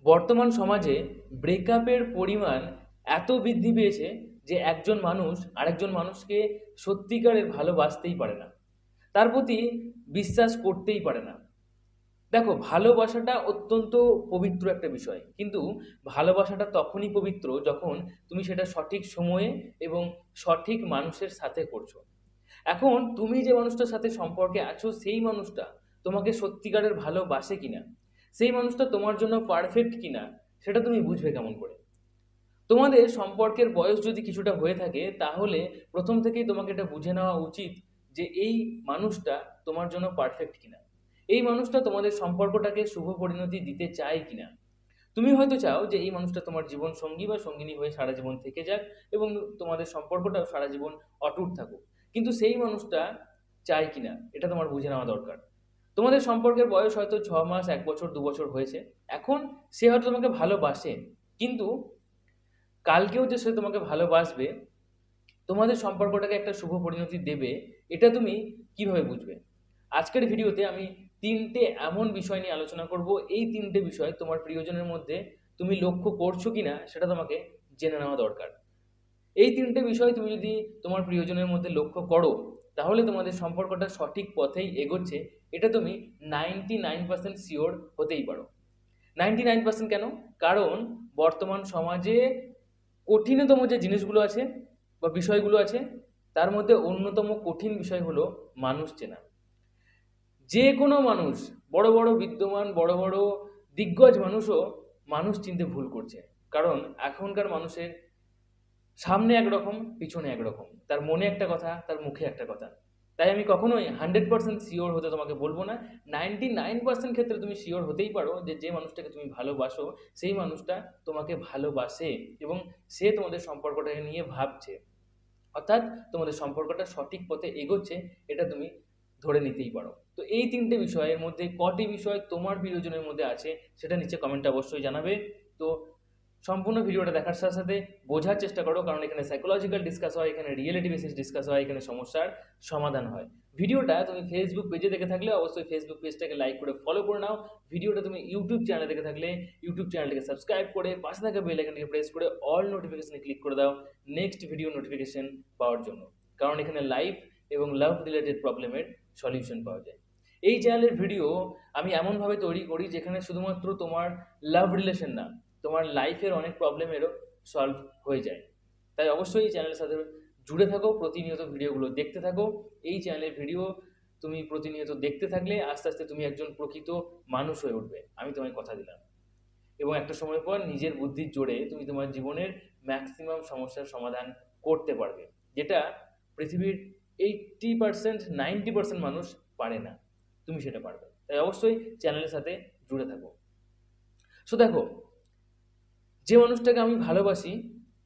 বর্তমান সমাজে ব্রেকআপের পরিমাণ এত বৃদ্ধি পেয়েছে যে একজন মানুষ আরেকজন মানুষকে সত্যিকারের ভালোবাসতেই পারে না, তার প্রতি বিশ্বাস করতেই পারে না। দেখো, ভালোবাসাটা অত্যন্ত পবিত্র একটা বিষয়, কিন্তু ভালোবাসাটা তখনই পবিত্র যখন তুমি সেটা সঠিক সময়ে এবং সঠিক মানুষের সাথে করছো। এখন তুমি যে মানুষটার সাথে সম্পর্কে আছো সেই মানুষটা তোমাকে সত্যিকারের ভালোবাসে কিনা, সেই মানুষটা তোমার জন্য পারফেক্ট কিনা, সেটা তুমি বুঝবে কেমন করে? তোমাদের সম্পর্কের বয়স যদি কিছুটা হয়ে থাকে তাহলে প্রথম থেকেই তোমাকে এটা বুঝে নেওয়া উচিত যে এই মানুষটা তোমার জন্য পারফেক্ট কিনা, এই মানুষটা তোমাদের সম্পর্কটাকে শুভ পরিণতি দিতে চায় কিনা। তুমি হয়তো চাও যে এই মানুষটা তোমার জীবন সঙ্গী বা সঙ্গিনী হয়ে সারা জীবন থেকে যাক এবং তোমাদের সম্পর্কটাও সারা জীবন অটুট থাকুক, কিন্তু সেই মানুষটা চায় কিনা এটা তোমার বুঝে নেওয়া দরকার। তোমাদের সম্পর্কের বয়স হয়তো 6 মাস, 1 বছর, 2 বছর হয়েছে। এখন সে হয়তো তোমাকে ভালোবাসে, কিন্তু কালকেও যে সে তোমাকে ভালোবাসবে, তোমাদের সম্পর্কটাকে একটা শুভ পরিণতি দেবে, এটা তুমি কিভাবে বুঝবে? আজকের ভিডিওতে আমি তিনটে এমন বিষয় নিয়ে আলোচনা করব। এই তিনটে বিষয় তোমার প্রিয়জনের মধ্যে তুমি লক্ষ্য করছো কিনা সেটা তোমাকে জেনে নেওয়া দরকার। এই তিনটে বিষয় তুমি যদি তোমার প্রিয়জনের মধ্যে লক্ষ্য করো তাহলে তোমাদের সম্পর্কটা সঠিক পথেই এগোচ্ছে, এটা তুমি 99% শিওর হতেই পারো। 99% কেন? কারণ বর্তমান সমাজে কঠিনতম যে জিনিসগুলো আছে বা বিষয়গুলো আছে তার মধ্যে অন্যতম কঠিন বিষয় হলো মানুষ চেনা। যে কোনো মানুষ, বড় বড় বিদ্যমান, বড় বড় দিগ্গজ মানুষও মানুষ চিনতে ভুল করছে। কারণ এখনকার মানুষের সামনে একরকম, পিছনে একরকম, তার মনে একটা কথা, তার মুখে একটা কথা। তাই আমি কখনোই 100% শিওর হতে তোমাকে বলবো না। 99% ক্ষেত্রে তুমি শিওর হতেই পারো যে যে মানুষটাকে তুমি ভালোবাসো সেই মানুষটা তোমাকে ভালোবাসে এবং সে তোমাদের সম্পর্কটাকে নিয়ে ভাবছে, অর্থাৎ তোমাদের সম্পর্কটা সঠিক পথে এগোচ্ছে, এটা তুমি ধরে নিতেই পারো। তো এই তিনটে বিষয়ের মধ্যে কটি বিষয় তোমার প্রিয়জনের মধ্যে আছে সেটা নিচে কমেন্টে অবশ্যই জানাবে। তো সম্পূর্ণ ভিডিওটা দেখার সাথে সাথে বোঝার চেষ্টা করো, কারণ এখানে সাইকোলজিক্যাল ডিসকাস হয়, এখানে রিয়েলিটি বেসিস ডিসকাস হয়, এখানে সমস্যার সমাধান হয়। ভিডিওটা তুমি ফেসবুক পেজে দেখে থাকলে অবশ্যই ফেসবুক পেজটাকে লাইক করে ফলো করে নাও। ভিডিওটা তুমি ইউটিউব চ্যানেলে দেখে থাকলে ইউটিউব চ্যানেলটাকে সাবস্ক্রাইব করে পাশে থাকা বেল আইকনটিকে প্রেস করে অল নোটিফিকেশনে ক্লিক করে দাও নেক্সট ভিডিও নোটিফিকেশন পাওয়ার জন্য, কারণ এখানে লাইফ এবং লাভ রিলেটেড প্রবলেমের সলিউশন পাওয়া যায়। এই চ্যানেলের ভিডিও আমি এমনভাবে তৈরি করি যেখানে শুধুমাত্র তোমার লাভ রিলেশন না, তোমার লাইফের অনেক প্রবলেমেরও সলভ হয়ে যায়। তাই অবশ্যই এই চ্যানেলের সাথে জুড়ে থাকো, প্রতিনিয়ত ভিডিওগুলো দেখতে থাকো। এই চ্যানেলের ভিডিও তুমি প্রতিনিয়ত দেখতে থাকলে আস্তে আস্তে তুমি একজন প্রকৃত মানুষ হয়ে উঠবে, আমি তোমায় কথা দিলাম। এবং একটা সময় পর নিজের বুদ্ধির জোরে তুমি তোমার জীবনের ম্যাক্সিমাম সমস্যার সমাধান করতে পারবে, যেটা পৃথিবীর 80%, 90% মানুষ পারে না, তুমি সেটা পারবে। তাই অবশ্যই চ্যানেলের সাথে জুড়ে থাকো। সো দেখো, যে মানুষটাকে আমি ভালোবাসি,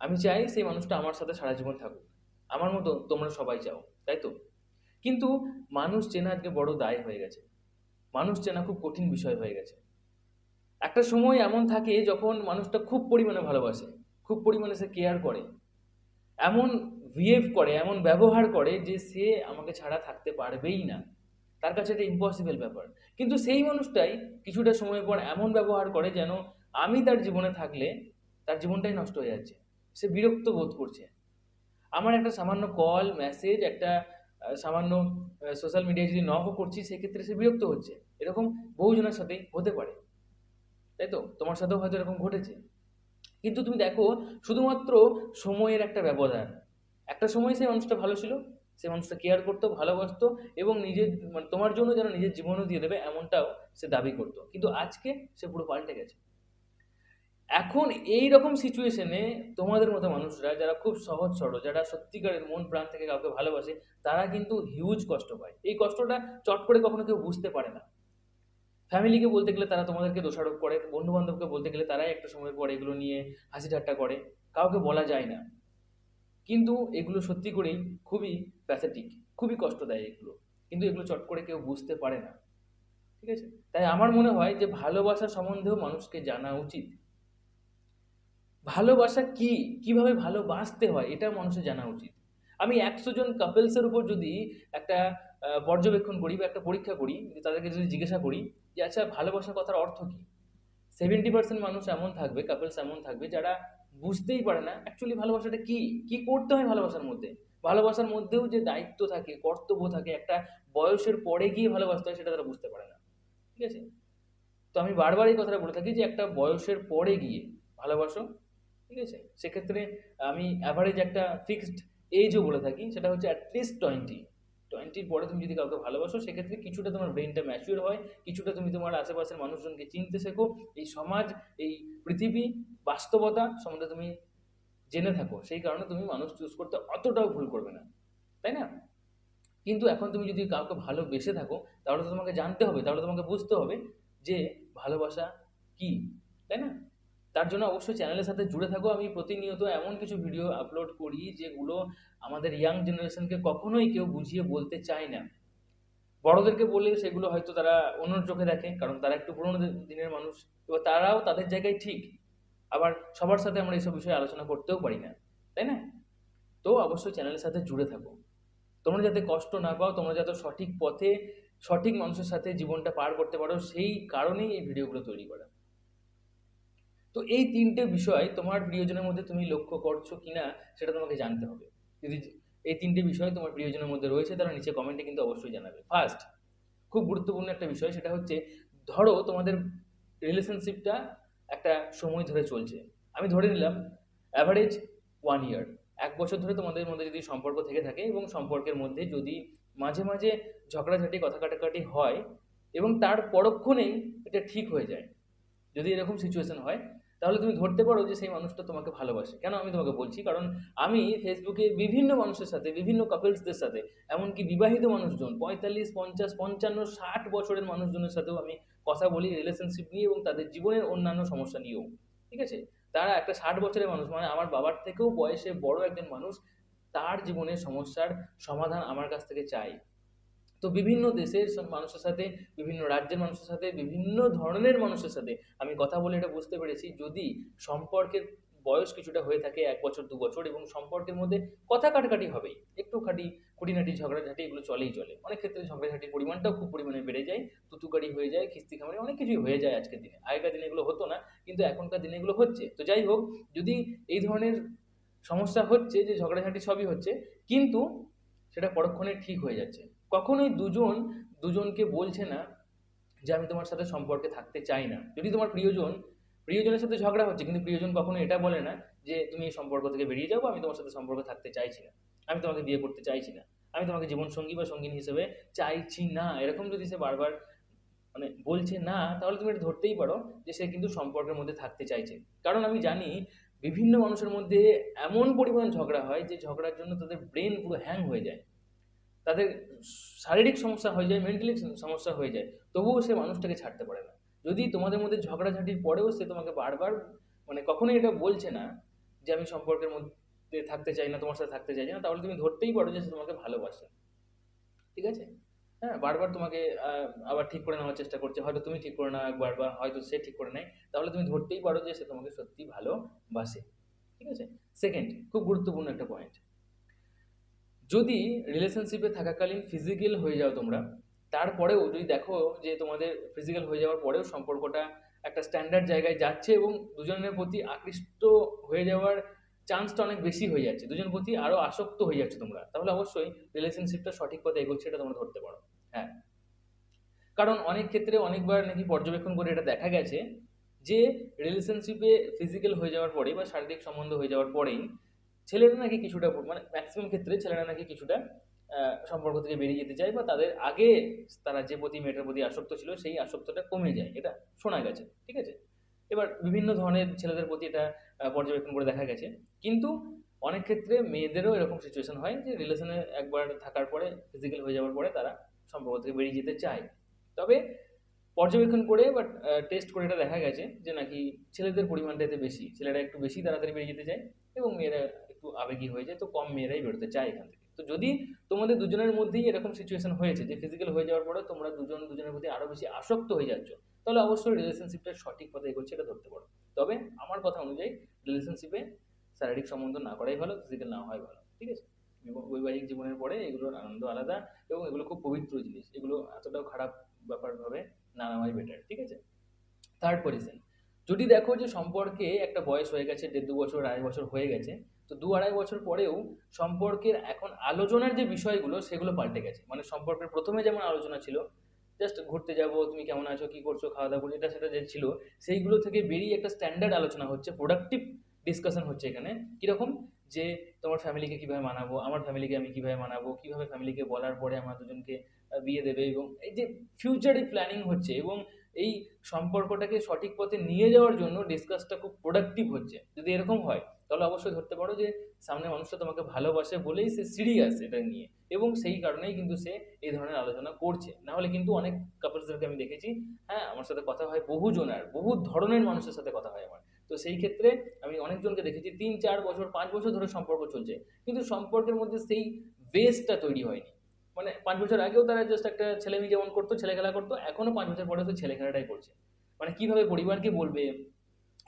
আমি চাই সেই মানুষটা আমার সাথে সারা জীবন থাকুক, আমার মতো তোমরা সবাই চাও, তাই তো? কিন্তু মানুষ চেনা আজকে বড় দায় হয়ে গেছে, মানুষ চেনা খুব কঠিন বিষয় হয়ে গেছে। একটা সময় এমন থাকে যখন মানুষটা খুব পরিমাণে ভালোবাসে, খুব পরিমাণে সে কেয়ার করে, এমন বিহেভ করে, এমন ব্যবহার করে যে সে আমাকে ছাড়া থাকতে পারবেই না, তার কাছে এটা ইম্পসিবল ব্যাপার। কিন্তু সেই মানুষটাই কিছুটা সময় পর এমন ব্যবহার করে যেন আমি তার জীবনে থাকলে তার জীবনটাই নষ্ট হয়ে যাচ্ছে, সে বিরক্ত বোধ করছে। আমার একটা সামান্য কল, মেসেজ, একটা সামান্য সোশ্যাল মিডিয়ায় যদি নকও করছি সেক্ষেত্রে সে বিরক্ত হচ্ছে। এরকম বহুজনের সাথেই হতে পারে, তাই তো? তোমার সাথেও হয়তো এরকম ঘটেছে। কিন্তু তুমি দেখো, শুধুমাত্র সময়ের একটা ব্যবধান। একটা সময় সেই মানুষটা ভালো ছিল, সেই মানুষটা কেয়ার করতো, ভালোবাসতো এবং নিজের মানে তোমার জন্য যেন নিজের জীবনও দিয়ে দেবে এমনটাও সে দাবি করতো। কিন্তু আজকে সে পুরো পাল্টে গেছে। এখন এই রকম সিচুয়েশনে তোমাদের মতো মানুষরা যারা খুব সহজ সরল, যারা সত্যিকারের মন প্রাণ থেকে কাউকে ভালোবাসে, তারা কিন্তু হিউজ কষ্ট পায়। এই কষ্টটা চট করে কখনো কেউ বুঝতে পারে না। ফ্যামিলিকে বলতে গেলে তারা তোমাদেরকে দোষারোপ করে, বন্ধু বান্ধবকে বলতে গেলে তারাই একটা সময় পর এগুলো নিয়ে হাসি ঠাট্টা করে, কাউকে বলা যায় না। কিন্তু এগুলো সত্যি করেই খুবই প্যাথেটিক, খুবই কষ্ট দেয় এগুলো, কিন্তু এগুলো চট করে কেউ বুঝতে পারে না। ঠিক আছে? তাই আমার মনে হয় যে ভালোবাসা সম্বন্ধেও মানুষকে জানা উচিত। ভালোবাসা কি, কিভাবে ভালোবাসতে হয় এটা মানুষের জানা উচিত। আমি 100 জন কাপলসের উপর যদি একটা পর্যবেক্ষণ করি বা একটা পরীক্ষা করি, যে তাদেরকে যদি জিজ্ঞাসা করি যে আচ্ছা ভালোবাসার কথার অর্থ কি, 70% মানুষ এমন থাকবে, কাপলস এমন থাকবে যারা বুঝতেই পারে না অ্যাকচুয়ালি ভালোবাসাটা কি, কি করতে হয় ভালোবাসার মধ্যে। ভালোবাসার মধ্যেও যে দায়িত্ব থাকে, কর্তব্য থাকে, একটা বয়সের পরে গিয়ে ভালোবাসতে হয় সেটা তারা বুঝতে পারে না। ঠিক আছে? তো আমি বারবার এই কথাটা বলে থাকি যে একটা বয়সের পরে গিয়ে ভালোবাসো। ঠিক আছে? সেক্ষেত্রে আমি অ্যাভারেজ একটা ফিক্সড এজও বলে থাকি, সেটা হচ্ছে অ্যাটলিস্ট 20। 20-র পরে তুমি যদি কাউকে ভালোবাসো সেক্ষেত্রে কিছুটা তোমার ব্রেনটা ম্যাচিওর হয়, কিছুটা তুমি তোমার আশেপাশের মানুষজনকে চিনতে শেখো, এই সমাজ, এই পৃথিবী, বাস্তবতা সম্বন্ধে তুমি জেনে থাকো, সেই কারণে তুমি মানুষ চুজ করতে অতটাও ভুল করবে না, তাই না? কিন্তু এখন তুমি যদি কাউকে ভালোবেসে থাকো তাহলে তো তোমাকে জানতে হবে, তাহলে তোমাকে বুঝতে হবে যে ভালোবাসা কি, তাই না? তার জন্য অবশ্যই চ্যানেলের সাথে জুড়ে থাকো। আমি প্রতিনিয়ত এমন কিছু ভিডিও আপলোড করি যেগুলো আমাদের ইয়াং জেনারেশনকে কখনোই কেউ বুঝিয়ে বলতে চায় না। বড়দেরকে বললে সেগুলো হয়তো তারা অন্য চোখে দেখে, কারণ তারা একটু পুরোনো দিনের মানুষ, এবার তারাও তাদের জায়গায় ঠিক। আবার সবার সাথে আমরা এইসব বিষয়ে আলোচনা করতেও পারি না, তাই না? তো অবশ্যই চ্যানেলের সাথে জুড়ে থাকো। তোমরা যাতে কষ্ট না পাও, তোমরা যাতে সঠিক পথে সঠিক মানুষের সাথে জীবনটা পার করতে পারো, সেই কারণেই এই ভিডিওগুলো তৈরি করা। তো এই ৩টে বিষয় তোমার প্রিয়জনের মধ্যে তুমি লক্ষ্য করছো কিনা সেটা তোমাকে জানতে হবে। যদি এই ৩টে বিষয় তোমার প্রিয়জনের মধ্যে রয়েছে তাহলে নিচে কমেন্টে কিন্তু অবশ্যই জানাবে। ফার্স্ট, খুব গুরুত্বপূর্ণ একটা বিষয়, সেটা হচ্ছে ধরো তোমাদের রিলেশনশিপটা একটা সময় ধরে চলছে। আমি ধরে নিলাম অ্যাভারেজ 1 ইয়ার, ১ বছর ধরে তোমাদের মধ্যে যদি সম্পর্ক থেকে থাকে এবং সম্পর্কের মধ্যে যদি মাঝে মাঝে ঝগড়াঝাটি, কথা কাটাকাটি হয় এবং তার পরক্ষণেই এটা ঠিক হয়ে যায়, যদি এরকম সিচুয়েশন হয় তাহলে তুমি ধরতে পারো যে সেই মানুষটা তোমাকে ভালোবাসে। কেন আমি তোমাকে বলছি, কারণ আমি ফেসবুকে বিভিন্ন মানুষের সাথে, বিভিন্ন কাপলসদের সাথে, এমনকি বিবাহিত মানুষজন ৪৫, ৫০, ৫৫, ৬০ বছরের মানুষজনের সাথেও আমি কথা বলি রিলেশনশিপ নিয়ে এবং তাদের জীবনের অন্যান্য সমস্যা নিয়েও। ঠিক আছে? তারা একটা ৬০ বছরের মানুষ, মানে আমার বাবার থেকেও বয়সে বড় একজন মানুষ, তার জীবনের সমস্যার সমাধান আমার কাছ থেকে চাই। তো বিভিন্ন দেশের মানুষের সাথে, বিভিন্ন রাজ্যের মানুষের সাথে, বিভিন্ন ধরনের মানুষের সাথে আমি কথা বলে এটা বুঝতে পেরেছি, যদি সম্পর্কের বয়স কিছুটা হয়ে থাকে ১ বছর ২ বছর এবং সম্পর্কের মধ্যে কথা কাটাকাটি হবেই, একটুখানি খুঁটিনাটি ঝগড়াঝাটি এগুলো চলেই চলে, অনেক ক্ষেত্রে ঝগড়াঝাটির পরিমাণটাও খুব পরিমাণে বেড়ে যায়, তুতুকারি হয়ে যায়, খিস্তি খামারি অনেক কিছুই হয়ে যায় আজকের দিনে। আগেকার দিনে এগুলো হতো না, কিন্তু এখনকার দিনে এগুলো হচ্ছে। তো যাই হোক, যদি এই ধরনের সমস্যা হচ্ছে যে ঝগড়াঝাটি সবই হচ্ছে, কিন্তু সেটা পরক্ষণে ঠিক হয়ে যাচ্ছে। কখনোই দুজন দুজনকে বলছে না যে আমি তোমার সাথে সম্পর্কে থাকতে চাই না। যদি তোমার প্রিয়জনের সাথে ঝগড়া হচ্ছে, কিন্তু প্রিয়জন কখনো এটা বলে না যে তুমি এই সম্পর্ক থেকে বেরিয়ে যাও, বা আমি তোমার সাথে সম্পর্কে থাকতে চাইছি না, আমি তোমাকে বিয়ে করতে চাইছি না, আমি তোমাকে জীবন সঙ্গী বা সঙ্গিনী হিসেবে চাইছি না, এরকম যদি সে বারবার মানে বলছে না, তাহলে তুমি এটা ধরতেই পারো যে সে কিন্তু সম্পর্কের মধ্যে থাকতে চাইছে। কারণ আমি জানি বিভিন্ন মানুষের মধ্যে এমন পরিমাণ ঝগড়া হয় যে ঝগড়ার জন্য তাদের ব্রেন পুরো হ্যাং হয়ে যায়, তাদের শারীরিক সমস্যা হয়ে যায়, মেন্টালি সমস্যা হয়ে যায়, তবুও সে মানুষটাকে ছাড়তে পারে না। যদি তোমাদের মধ্যে ঝগড়াঝাটির পরেও সে তোমাকে বারবার মানে কখনোই এটা বলছে না যে আমি সম্পর্কের মধ্যে থাকতে চাই না, তোমার সাথে থাকতে চাই না, তাহলে তুমি ধরতেই পারো যে সে তোমাকে ভালোবাসে। ঠিক আছে? হ্যাঁ, বারবার তোমাকে আবার ঠিক করে নেওয়ার চেষ্টা করছে, হয়তো তুমি ঠিক করে নাও একবার, বা হয়তো সে ঠিক করে নেয়, তাহলে তুমি ধরতেই পারো যে সে তোমাকে সত্যিই ভালোবাসে। ঠিক আছে? সেকেন্ড, খুব গুরুত্বপূর্ণ একটা পয়েন্ট, যদি রিলেশনশিপে থাকাকালীন ফিজিক্যাল হয়ে যাও তোমরা, তারপরেও যদি দেখো যে তোমাদের ফিজিক্যাল হয়ে যাওয়ার পরেও সম্পর্কটা একটা স্ট্যান্ডার্ড জায়গায় যাচ্ছে এবং দুজনের প্রতি আকৃষ্ট হয়ে যাওয়ার চান্সটা অনেক বেশি হয়ে যাচ্ছে, দুজনের প্রতি আরো আসক্ত হয়ে যাচ্ছে তোমরা, তাহলে অবশ্যই রিলেশনশিপটা সঠিক পথে এগোচ্ছে, এটা তোমরা ধরতে পারো। হ্যাঁ, কারণ অনেক ক্ষেত্রে অনেকবার নাকি পর্যবেক্ষণ করে এটা দেখা গেছে যে রিলেশনশিপে ফিজিক্যাল হয়ে যাওয়ার পরে বা শারীরিক সম্বন্ধ হয়ে যাওয়ার পরেই ছেলেরা নাকি কিছুটা, মানে ম্যাক্সিমাম ক্ষেত্রে ছেলেরা নাকি কিছুটা সম্পর্ক থেকে বেরিয়ে যেতে চায়, বা তাদের আগে তারা যে প্রতি মেয়েটার প্রতি আসক্ত ছিল সেই আসক্তটা কমে যায়, এটা শোনা গেছে। ঠিক আছে? এবার বিভিন্ন ধরনের ছেলেদের প্রতি এটা পর্যবেক্ষণ করে দেখা গেছে, কিন্তু অনেক ক্ষেত্রে মেয়েদেরও এরকম সিচুয়েশন হয় যে রিলেশনে একবার থাকার পরে ফিজিক্যাল হয়ে যাওয়ার পরে তারা সম্পর্ক থেকে বেরিয়ে যেতে চায়। তবে পর্যবেক্ষণ করে বা টেস্ট করে এটা দেখা গেছে যে নাকি ছেলেদের পরিমাণটা এতে বেশি, ছেলেরা একটু বেশি তাড়াতাড়ি বেরিয়ে যেতে চায় এবং মেয়েরা একটু আবেগী হয়ে যায়, তো কম মেয়েরাই বেরোতে চায় এখান থেকে। তো যদি তোমাদের দুজনের মধ্যেই এরকম সিচুয়েশন হয়েছে যে ফিজিক্যাল হয়ে যাওয়ার পরে তোমরা দুজন দুজনের প্রতি আরো বেশি আসক্ত হয়ে যাচ্ছ, তাহলে অবশ্যই রিলেশনশিপটা সঠিক পথে এগোচ্ছে, এটা ধরতে পারো। তবে আমার কথা অনুযায়ী রিলেশনশিপে শারীরিক সম্বন্ধ না করাই ভালো, ফিজিক্যাল না হয় ভালো। ঠিক আছে? এবং বৈবাহিক জীবনের পরে এগুলোর আনন্দ আলাদা এবং এগুলো খুব পবিত্র জিনিস, এগুলো এতটাও খারাপ ব্যাপার ভাবে না নেওয়াই বেটার। ঠিক আছে? থার্ড পজিশন, যদি দেখো যে সম্পর্কে একটা বয়স হয়ে গেছে, 1.5-2 বছর, 2.5 বছর হয়ে গেছে, তো 2-2.5 বছর পরেও সম্পর্কের এখন আলোচনার যে বিষয়গুলো সেগুলো পাল্টে গেছে। মানে সম্পর্কের প্রথমে যেমন আলোচনা ছিল, জাস্ট ঘুরতে যাব, তুমি কেমন আছো, কি করছো, খাওয়া দাওয়া করছো, এটা সেটা যে ছিল, সেইগুলো থেকে বেরিয়ে একটা স্ট্যান্ডার্ড আলোচনা হচ্ছে, প্রোডাক্টিভ ডিসকাশন হচ্ছে এখানে। কিরকম? যে তোমার ফ্যামিলিকে কিভাবে মানাবো, আমার ফ্যামিলিকে আমি কিভাবে মানাবো, কিভাবে ফ্যামিলিকে বলার পরে আমরা দুজনকে বিয়ে দেবে, এবং এই যে ফিউচারে প্ল্যানিং হচ্ছে, এবং এই সম্পর্কটাকে সঠিক পথে নিয়ে যাওয়ার জন্য ডিসকাসটা খুব প্রোডাক্টিভ হচ্ছে। যদি এরকম হয় তাহলে অবশ্যই ধরতে পারো যে সামনে মানুষটা তোমাকে ভালোবাসে বলেই সে সিরিয়াস এটা নিয়ে, এবং সেই কারণেই কিন্তু সে এই ধরনের আলোচনা করছে। না হলে কিন্তু অনেক কাপলসদেরকে আমি দেখেছি, হ্যাঁ আমার সাথে কথা হয় বহু জনের, বহু ধরনের মানুষের সাথে কথা হয় আমার। তো সেই ক্ষেত্রে আমি অনেকজনকে দেখেছি 3-4 বছর 5 বছর ধরে সম্পর্ক চলছে, কিন্তু সম্পর্কের মধ্যে সেই বেসটা তৈরি হয়নি। মানে 5 বছর আগেও তারা জাস্ট একটা ছেলেমেয়ে যেমন করতো, ছেলে খেলা করতো, এখনো 5 বছর পরে সেই ছেলে খেলাটাই করছে। মানে কিভাবে পরিবারকে বলবে,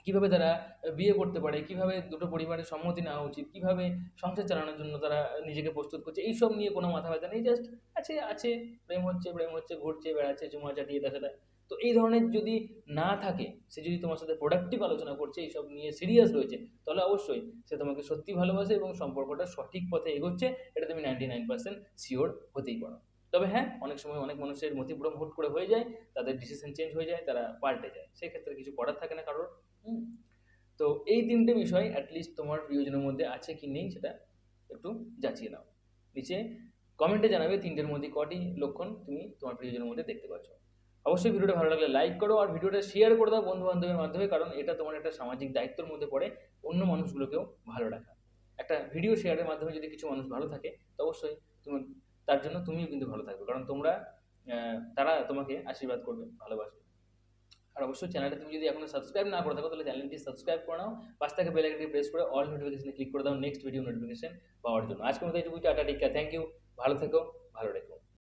কিভাবে তারা বিয়ে করতে পারে, কিভাবে দুটো পরিবারের সম্মতি নেওয়া উচিত, কিভাবে সংসার চালানোর জন্য তারা নিজেকে প্রস্তুত করছে, এইসব নিয়ে কোনো মাথা ব্যথা নেই। জাস্ট আছে আছে, প্রেম হচ্ছে, ঘুরছে বেড়াচ্ছে, চুমা চাটি এটা সেটা। তো এই ধরনের যদি না থাকে, সে যদি তোমার সাথে প্রোডাক্টিভ আলোচনা করছে, এইসব নিয়ে সিরিয়াস রয়েছে, তাহলে অবশ্যই সে তোমাকে সত্যি ভালোবাসে এবং সম্পর্কটা সঠিক পথে এগোচ্ছে, এটা তুমি 99% শিওর হতেই পারো। তবে হ্যাঁ, অনেক সময় অনেক মানুষের মতিভ্রম হুট করে হয়ে যায়, তাদের ডিসিশন চেঞ্জ হয়ে যায়, তারা পাল্টে যায়, সেক্ষেত্রে কিছু করার থাকে না কারোর। হুম। তো এই 3টে বিষয় অ্যাটলিস্ট তোমার প্রিয়জনের মধ্যে আছে কি নেই সেটা একটু যাচিয়ে নাও। নিচে কমেন্টে জানাবে 3টের মধ্যে কটি লক্ষণ তুমি তোমার প্রিয়জনের মধ্যে দেখতে পাচ্ছ। অবশ্যই ভিডিওটা ভালো লাগলে লাইক করো, আর ভিডিওটা শেয়ার করে দাও বন্ধু বান্ধবের মাধ্যমে, কারণ এটা তোমার একটা সামাজিক দায়িত্বের মধ্যে পড়ে অন্য মানুষগুলোকেও ভালো রাখা। একটা ভিডিও শেয়ারের মাধ্যমে যদি কিছু মানুষ ভালো থাকে, তো অবশ্যই তুমি তার জন্য তুমিও কিন্তু ভালো থাকবে, কারণ তারা তোমাকে আশীর্বাদ করবে, ভালোবাসবে। আর অবশ্যই চ্যানেলটা তুমি যদি এখনো সাবস্ক্রাইব না করে থাকো, তাহলে চ্যানেলটি সাবস্ক্রাইব করে নাও, পাশ থেকে বেল আইকনটি প্রেস করে অল নোটিফিকেশনে ক্লিক করে দাও নেক্সট ভিডিও নোটিফিকেশন পাওয়ার জন্য। আজকের মতো এইটুকুই, টাটা, টিকা, থ্যাংক ইউ, ভালো থেকো, ভালো রেখো।